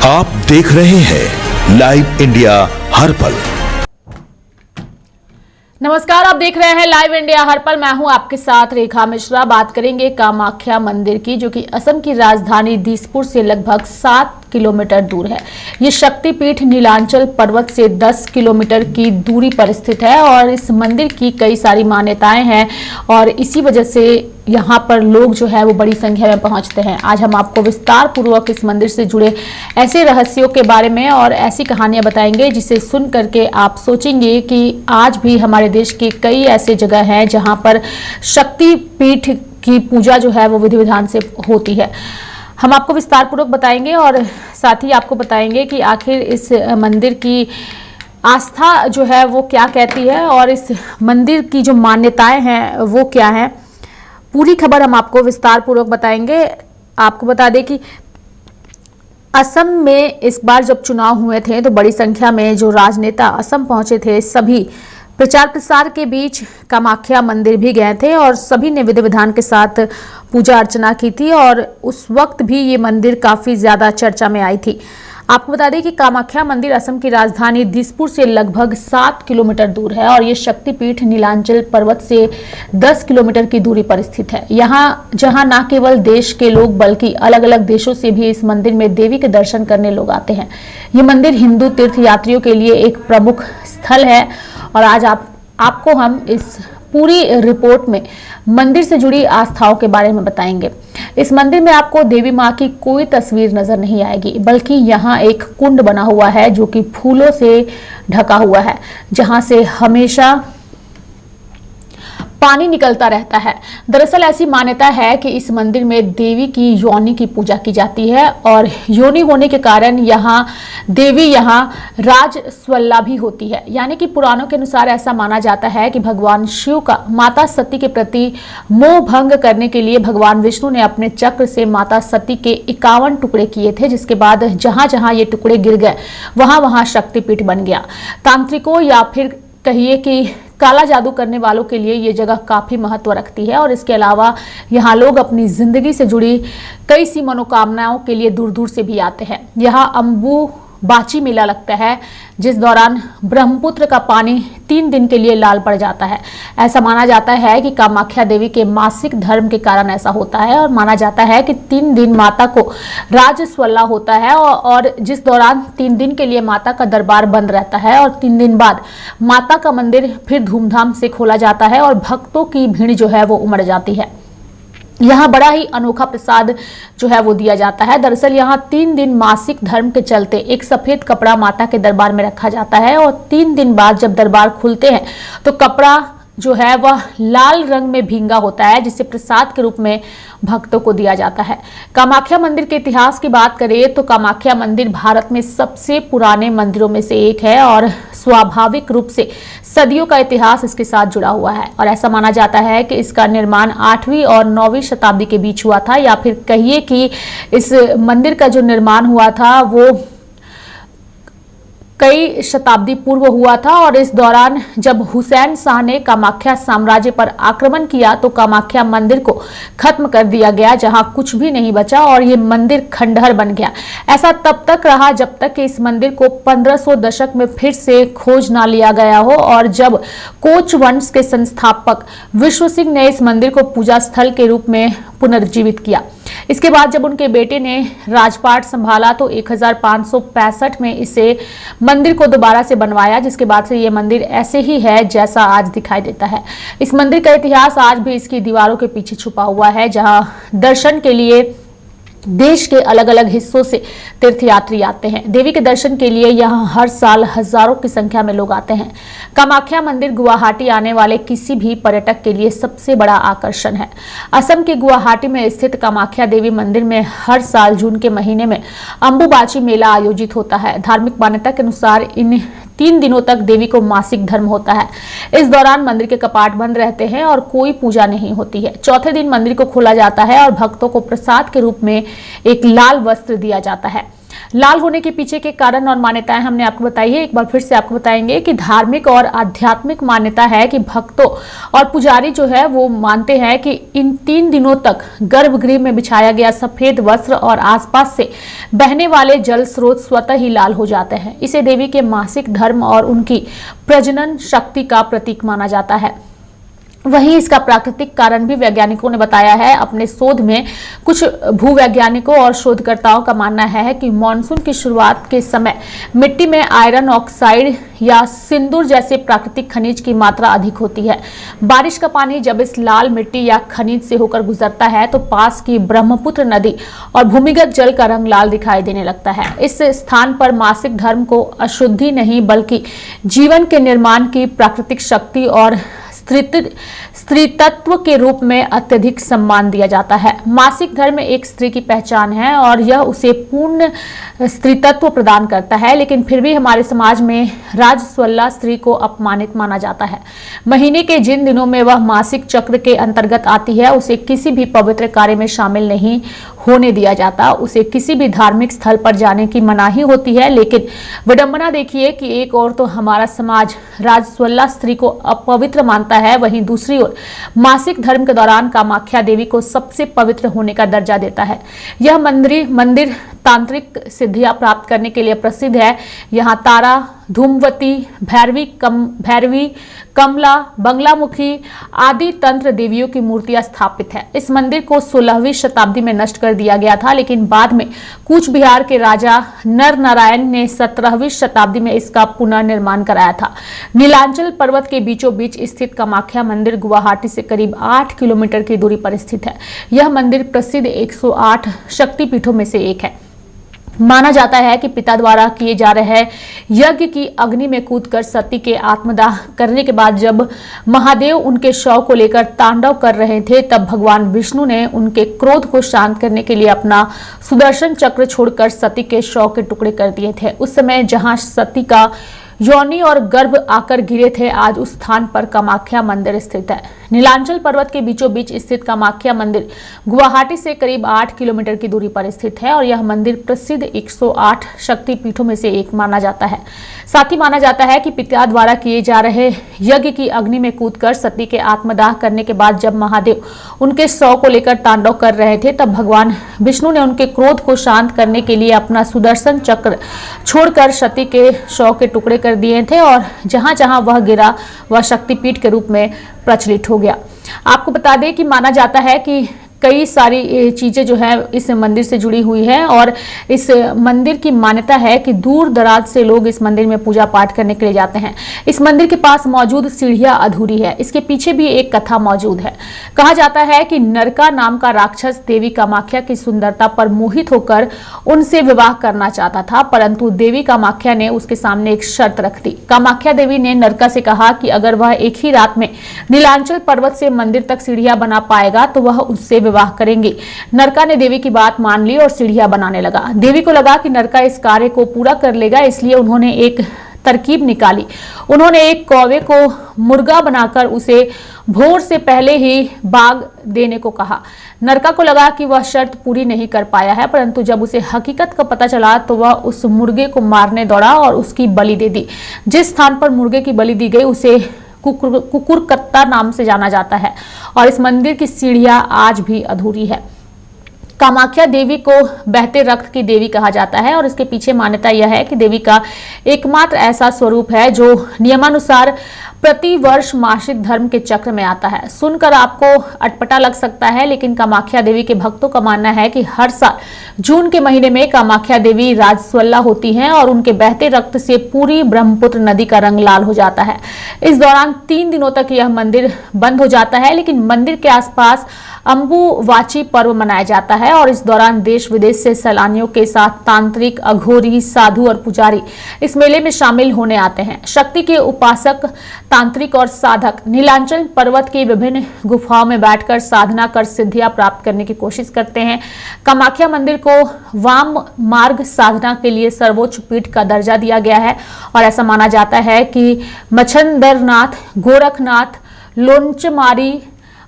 आप देख रहे हैं लाइव इंडिया हर पल। नमस्कार, आप देख रहे हैं लाइव इंडिया हर पल। मैं हूं आपके साथ रेखा मिश्रा। बात करेंगे कामाख्या मंदिर की, जो कि असम की राजधानी दिसपुर से लगभग 7 किलोमीटर दूर है। ये शक्तिपीठ नीलांचल पर्वत से 10 किलोमीटर की दूरी पर स्थित है और इस मंदिर की कई सारी मान्यताएं हैं और इसी वजह से यहाँ पर लोग जो है वो बड़ी संख्या में पहुँचते हैं। आज हम आपको विस्तार पूर्वक इस मंदिर से जुड़े ऐसे रहस्यों के बारे में और ऐसी कहानियां बताएंगे जिसे सुन करके आप सोचेंगे कि आज भी हमारे देश के कई ऐसे जगह हैं जहाँ पर शक्तिपीठ की पूजा जो है वो विधि विधान से होती है। हम आपको विस्तार पूर्वक बताएंगे और साथ ही आपको बताएंगे कि आखिर इस मंदिर की आस्था जो है वो क्या कहती है और इस मंदिर की जो मान्यताएं हैं वो क्या है। पूरी खबर हम आपको विस्तार पूर्वक बताएंगे। आपको बता दें कि असम में इस बार जब चुनाव हुए थे तो बड़ी संख्या में जो राजनेता असम पहुंचे थे, सभी प्रचार प्रसार के बीच कामाख्या मंदिर भी गए थे और सभी ने विधि विधान के साथ पूजा अर्चना की थी और उस वक्त भी ये मंदिर काफ़ी ज़्यादा चर्चा में आई थी। आपको बता दें कि कामाख्या मंदिर असम की राजधानी दिसपुर से लगभग 7 किलोमीटर दूर है और ये शक्तिपीठ नीलांचल पर्वत से 10 किलोमीटर की दूरी पर स्थित है। यहाँ जहाँ न केवल देश के लोग बल्कि अलग अलग देशों से भी इस मंदिर में देवी के दर्शन करने लोग आते हैं। ये मंदिर हिंदू तीर्थ यात्रियों के लिए एक प्रमुख स्थल है और आज आपको हम इस पूरी रिपोर्ट में मंदिर से जुड़ी आस्थाओं के बारे में बताएंगे। इस मंदिर में आपको देवी माँ की कोई तस्वीर नजर नहीं आएगी, बल्कि यहाँ एक कुंड बना हुआ है जो कि फूलों से ढका हुआ है, जहाँ से हमेशा पानी निकलता रहता है। दरअसल ऐसी मान्यता है कि इस मंदिर में देवी की योनि की पूजा की जाती है और योनि होने के कारण देवी यहाँ राजस्वल्ला भी होती है। यानी कि पुराणों के अनुसार ऐसा माना जाता है कि भगवान शिव का माता सती के प्रति मोह भंग करने के लिए भगवान विष्णु ने अपने चक्र से माता सती के 51 टुकड़े किए थे, जिसके बाद जहां जहां ये टुकड़े गिर गए वहां वहां शक्तिपीठ बन गया। तांत्रिकों या फिर कहिए कि काला जादू करने वालों के लिए ये जगह काफी महत्व रखती है और इसके अलावा यहाँ लोग अपनी जिंदगी से जुड़ी कई सी मनोकामनाओं के लिए दूर दूर से भी आते हैं। यहाँ अम्बू बाची मेला लगता है, जिस दौरान ब्रह्मपुत्र का पानी 3 दिन के लिए लाल पड़ जाता है। ऐसा माना जाता है कि कामाख्या देवी के मासिक धर्म के कारण ऐसा होता है और माना जाता है कि 3 दिन माता को राजस्वल्ला होता है और जिस दौरान 3 दिन के लिए माता का दरबार बंद रहता है और 3 दिन बाद माता का मंदिर फिर धूमधाम से खोला जाता है और भक्तों की भीड़ जो है वो उमड़ जाती है। यहाँ बड़ा ही अनोखा प्रसाद जो है वो दिया जाता है। दरअसल यहाँ 3 दिन मासिक धर्म के चलते एक सफेद कपड़ा माता के दरबार में रखा जाता है और 3 दिन बाद जब दरबार खुलते हैं तो कपड़ा जो है वह लाल रंग में भींगा होता है, जिसे प्रसाद के रूप में भक्तों को दिया जाता है। कामाख्या मंदिर के इतिहास की बात करें तो कामाख्या मंदिर भारत में सबसे पुराने मंदिरों में से एक है और स्वाभाविक रूप से सदियों का इतिहास इसके साथ जुड़ा हुआ है और ऐसा माना जाता है कि इसका निर्माण 8वीं और 9वीं शताब्दी के बीच हुआ था, या फिर कहिए कि इस मंदिर का जो निर्माण हुआ था वो कई शताब्दी पूर्व हुआ था और इस दौरान जब हुसैन शाह ने कामाख्या साम्राज्य पर आक्रमण किया तो कामाख्या मंदिर को खत्म कर दिया गया, जहां कुछ भी नहीं बचा और ये मंदिर खंडहर बन गया। ऐसा तब तक रहा जब तक कि इस मंदिर को 1500 दशक में फिर से खोज ना लिया गया हो और जब कोच वंश के संस्थापक विश्व सिंह ने इस मंदिर को पूजा स्थल के रूप में पुनर्जीवित किया। इसके बाद जब उनके बेटे ने राजपाट संभाला तो 1565 में इसे मंदिर को दोबारा से बनवाया, जिसके बाद से ये मंदिर ऐसे ही है जैसा आज दिखाई देता है। इस मंदिर का इतिहास आज भी इसकी दीवारों के पीछे छुपा हुआ है, जहां दर्शन के लिए देश के अलग अलग हिस्सों से तीर्थयात्री आते हैं। देवी के दर्शन के लिए यहाँ हर साल हजारों की संख्या में लोग आते हैं। कामाख्या मंदिर गुवाहाटी आने वाले किसी भी पर्यटक के लिए सबसे बड़ा आकर्षण है। असम के गुवाहाटी में स्थित कामाख्या देवी मंदिर में हर साल जून के महीने में अम्बुबाची मेला आयोजित होता है। धार्मिक मान्यता के अनुसार इन 3 दिनों तक देवी को मासिक धर्म होता है। इस दौरान मंदिर के कपाट बंद रहते हैं और कोई पूजा नहीं होती है। चौथे दिन मंदिर को खोला जाता है और भक्तों को प्रसाद के रूप में एक लाल वस्त्र दिया जाता है। लाल होने के पीछे के कारण और मान्यताएं हमने आपको बताई है। एक बार फिर से आपको बताएंगे कि धार्मिक और आध्यात्मिक मान्यता है कि भक्तों और पुजारी जो है वो मानते हैं कि इन 3 दिनों तक गर्भगृह में बिछाया गया सफेद वस्त्र और आसपास से बहने वाले जल स्रोत स्वतः ही लाल हो जाते हैं। इसे देवी के मासिक धर्म और उनकी प्रजनन शक्ति का प्रतीक माना जाता है। वहीं इसका प्राकृतिक कारण भी वैज्ञानिकों ने बताया है। अपने शोध में कुछ भूवैज्ञानिकों और शोधकर्ताओं का मानना है कि मानसून की शुरुआत के समय मिट्टी में आयरन ऑक्साइड या सिंदूर जैसे प्राकृतिक खनिज की मात्रा अधिक होती है। बारिश का पानी जब इस लाल मिट्टी या खनिज से होकर गुजरता है तो पास की ब्रह्मपुत्र नदी और भूमिगत जल का रंग लाल दिखाई देने लगता है। इस स्थान पर मासिक धर्म को अशुद्धि नहीं बल्कि जीवन के निर्माण की प्राकृतिक शक्ति और स्त्रीत्व के रूप में अत्यधिक सम्मान दिया जाता है। मासिक धर्म एक स्त्री की पहचान है और यह उसे पूर्ण स्त्रीत्व प्रदान करता है, लेकिन फिर भी हमारे समाज में राजस्वला स्त्री को अपमानित माना जाता है। महीने के जिन दिनों में वह मासिक चक्र के अंतर्गत आती है उसे किसी भी पवित्र कार्य में शामिल नहीं होने दिया जाता। उसे किसी भी धार्मिक स्थल पर जाने की मनाही होती है। लेकिन विडंबना देखिए कि एक ओर तो हमारा समाज राजस्वला स्त्री को अपवित्र मानता है, वहीं दूसरी ओर मासिक धर्म के दौरान कामाख्या देवी को सबसे पवित्र होने का दर्जा देता है। यह मंदिर तांत्रिक सिद्धियां प्राप्त करने के लिए प्रसिद्ध है। यहाँ तारा, धूमवती, भैरवी, कमला, बंगलामुखी आदि तंत्र देवियों की मूर्तियां स्थापित है। इस मंदिर को 16वीं शताब्दी में नष्ट कर दिया गया था, लेकिन बाद में कूच बिहार के राजा नर नारायण ने 17वीं शताब्दी में इसका पुनर्निर्माण कराया था। नीलांचल पर्वत के बीचों बीच स्थित कामाख्या मंदिर गुवाहाटी से करीब 8 किलोमीटर की दूरी पर स्थित है। यह मंदिर प्रसिद्ध 108 शक्तिपीठों में से एक है। माना जाता है कि पिता द्वारा किए जा रहे यज्ञ की अग्नि में कूदकर सती के आत्मदाह करने के बाद जब महादेव उनके शव को लेकर तांडव कर रहे थे, तब भगवान विष्णु ने उनके क्रोध को शांत करने के लिए अपना सुदर्शन चक्र छोड़कर सती के शव के टुकड़े कर दिए थे। उस समय जहां सती का योनि और गर्भ आकर गिरे थे, आज उस स्थान पर कामाख्या मंदिर स्थित है। नीलांचल पर्वत के बीचों बीच स्थित कामाख्या मंदिर गुवाहाटी से करीब 8 किलोमीटर की दूरी पर स्थित है और यह मंदिर प्रसिद्ध 108 शक्तिपीठों में से एक माना जाता है। साथ ही माना जाता है कि पिता द्वारा किए जा रहे यज्ञ की अग्नि में कूदकर सती के आत्मदाह करने के बाद जब महादेव उनके शव को लेकर तांडव कर रहे थे, तब भगवान विष्णु ने उनके क्रोध को शांत करने के लिए अपना सुदर्शन चक्र छोड़कर सती के शव के टुकड़े कर दिए थे और जहां जहां वह गिरा वह शक्तिपीठ के रूप में प्रचलित हो गया। आपको बता दें कि माना जाता है कि कई सारी चीजें जो है इस मंदिर से जुड़ी हुई है और इस मंदिर की मान्यता है कि दूर दराज से लोग इस मंदिर में पूजा पाठ करने के लिए जाते हैं। इस मंदिर के पास मौजूद सीढ़ियां अधूरी है। इसके पीछे भी एक कथा मौजूद है। कहा जाता है कि नरका नाम का राक्षस देवी कामाख्या की सुंदरता पर मोहित होकर उनसे विवाह करना चाहता था, परंतु देवी कामाख्या ने उसके सामने एक शर्त रख दी। कामाख्या देवी ने नरका से कहा कि अगर वह एक ही रात में नीलांचल पर्वत से मंदिर तक सीढ़ियां बना पाएगा तो वह उससे विवाह करेंगे। नरका ने देवी की बात मान ली और सीढ़ियां बनाने लगा। देवी को लगा कि नरका इस कार्य को पूरा कर लेगा, इसलिए उन्होंने एक तरकीब निकाली। उन्होंने एक कौवे को मुर्गा बनाकर उसे भोर से पहले ही बाग देने को कहा। नरका को लगा कि वह शर्त पूरी नहीं कर पाया है, परंतु जब उसे हकीकत का पता चला तो वह उस मुर्गे को मारने दौड़ा और उसकी बलि दे दी। जिस स्थान पर मुर्गे की बलि दी गई उसे कुकुरकत्ता नाम से जाना जाता है और इस मंदिर की सीढ़ियां आज भी अधूरी है। कामाख्या देवी को बहते रक्त की देवी कहा जाता है और इसके पीछे मान्यता यह है कि देवी का एकमात्र ऐसा स्वरूप है जो नियमानुसार प्रति वर्ष मासिक धर्म के चक्र में आता है। सुनकर आपको अटपटा लग सकता है, लेकिन कामाख्या देवी के भक्तों का मानना है कि हर साल जून के महीने में कामाख्या देवी राजस्वला होती हैं और उनके बहते रक्त से पूरी ब्रह्मपुत्र नदी का रंग लाल हो जाता है। इस दौरान 3 दिनों तक यह मंदिर बंद हो जाता है, लेकिन मंदिर के आसपास अंबुवाची पर्व मनाया जाता है और इस दौरान देश विदेश से सैलानियों के साथ तांत्रिक, अघोरी, साधु और पुजारी इस मेले में शामिल होने आते हैं। शक्ति के उपासक, तांत्रिक और साधक नीलांचल पर्वत की विभिन्न गुफाओं में बैठकर साधना कर सिद्धियां प्राप्त करने की कोशिश करते हैं। कामाख्या मंदिर को वाम मार्ग साधना के लिए सर्वोच्च पीठ का दर्जा दिया गया है और ऐसा माना जाता है कि मच्छंदरनाथ, गोरखनाथ, लोंचमारी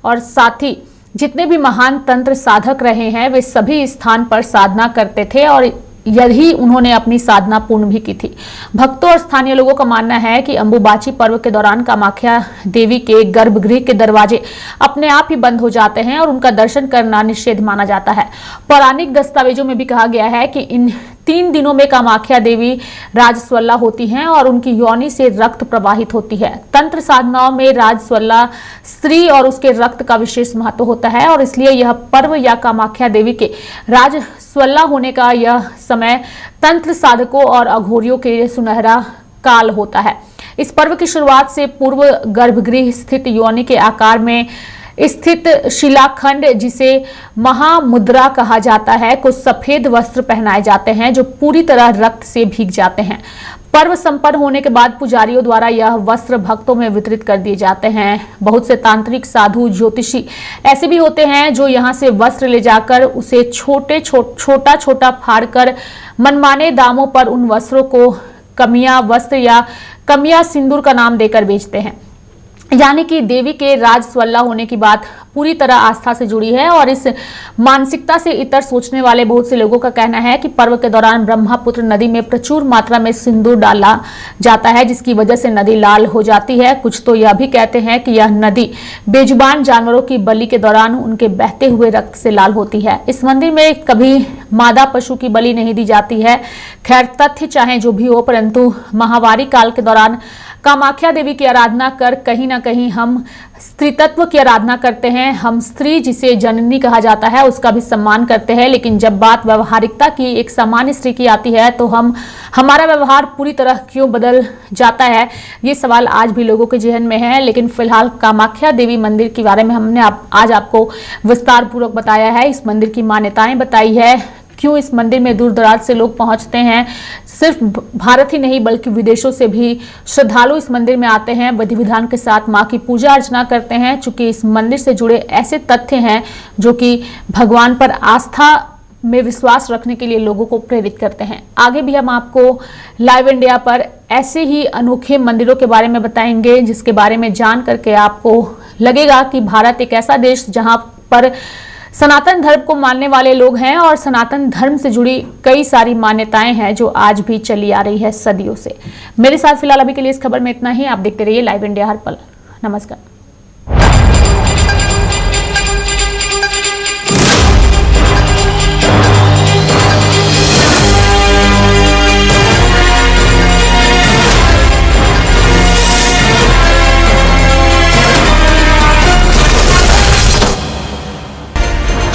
और साथी जितने भी महान तंत्र साधक रहे हैं वे सभी स्थान पर साधना करते थे और यदि उन्होंने अपनी साधना पूर्ण भी की थी। भक्तों और स्थानीय लोगों का मानना है कि अंबुबाची पर्व के दौरान कामाख्या देवी के गर्भगृह के दरवाजे अपने आप ही बंद हो जाते हैं और उनका दर्शन करना निषेध माना जाता है। पौराणिक दस्तावेजों में भी कहा गया है कि इन 3 दिनों में कामाख्या देवी राजस्वला होती हैं और उनकी योनि से रक्त प्रवाहित होती है। तंत्र साधनाओं में राजस्वला स्त्री और उसके रक्त का विशेष महत्व होता है और इसलिए यह पर्व या कामाख्या देवी के राजस्वला होने का यह समय तंत्र साधकों और अघोरियों के लिए सुनहरा काल होता है। इस पर्व की शुरुआत से पूर्व गर्भगृह स्थित योनि के आकार में स्थित शिलाखंड, जिसे महामुद्रा कहा जाता है, को सफेद वस्त्र पहनाए जाते हैं जो पूरी तरह रक्त से भीग जाते हैं। पर्व संपन्न होने के बाद पुजारियों द्वारा यह वस्त्र भक्तों में वितरित कर दिए जाते हैं। बहुत से तांत्रिक, साधु, ज्योतिषी ऐसे भी होते हैं जो यहाँ से वस्त्र ले जाकर उसे छोटा छोटा फाड़कर मनमाने दामों पर उन वस्त्रों को कमिया वस्त्र या कमिया सिंदूर का नाम देकर बेचते हैं। यानी कि देवी के राजस्वला होने की बात पूरी तरह आस्था से जुड़ी है और इस मानसिकता से इतर सोचने वाले बहुत से लोगों का कहना है कि पर्व के दौरान ब्रह्मपुत्र नदी में प्रचुर मात्रा में सिंदूर डाला जाता है, जिसकी वजह से नदी लाल हो जाती है। कुछ तो यह भी कहते हैं कि यह नदी बेजुबान जानवरों की बलि के दौरान उनके बहते हुए रक्त से लाल होती है। इस मंदिर में कभी मादा पशु की बलि नहीं दी जाती है। खैर, तथ्य चाहे जो भी हो, परंतु महावारी काल के दौरान कामाख्या देवी की आराधना कर कहीं ना कहीं हम स्त्रीत्व की आराधना करते हैं। हम स्त्री, जिसे जननी कहा जाता है, उसका भी सम्मान करते हैं। लेकिन जब बात व्यवहारिकता की, एक सामान्य स्त्री की आती है, तो हमारा व्यवहार पूरी तरह क्यों बदल जाता है? ये सवाल आज भी लोगों के जहन में है। लेकिन फिलहाल कामाख्या देवी मंदिर के बारे में हमने आज आपको विस्तार पूर्वक बताया है। इस मंदिर की मान्यताएं बताई है, क्यों इस मंदिर में दूर दराज से लोग पहुंचते हैं। सिर्फ भारत ही नहीं बल्कि विदेशों से भी श्रद्धालु इस मंदिर में आते हैं, विधि विधान के साथ मां की पूजा अर्चना करते हैं। चूंकि इस मंदिर से जुड़े ऐसे तथ्य हैं जो कि भगवान पर आस्था में विश्वास रखने के लिए लोगों को प्रेरित करते हैं। आगे भी हम आपको लाइव इंडिया पर ऐसे ही अनोखे मंदिरों के बारे में बताएंगे, जिसके बारे में जान करके आपको लगेगा कि भारत एक ऐसा देश जहां पर सनातन धर्म को मानने वाले लोग हैं और सनातन धर्म से जुड़ी कई सारी मान्यताएं हैं जो आज भी चली आ रही है सदियों से। मेरे साथ फिलहाल अभी के लिए इस खबर में इतना ही। आप देखते रहिए लाइव इंडिया हर पल। नमस्कार।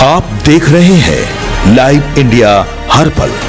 आप देख रहे हैं लाइव इंडिया हर पल।